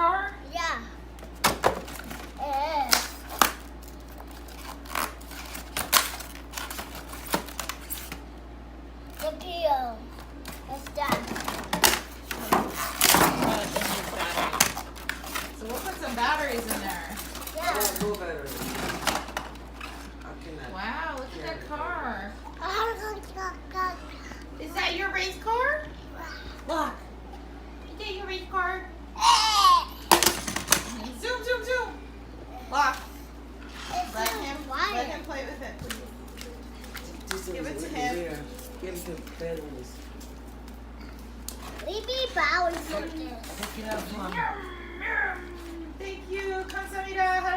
car? Yeah. The peel. It's done. So we'll put some batteries in there. Yeah. No battery. I cannot. Wow, look at that car. Go. Is that your race car? Look. Is that your race car? Zoom, zoom, zoom. Lock. Let him play with it, please. Just Give it to over him. there. Give him the batteries. Leave me flowers for this. Pick it up, Mom. Thank you. Kamsahamnida.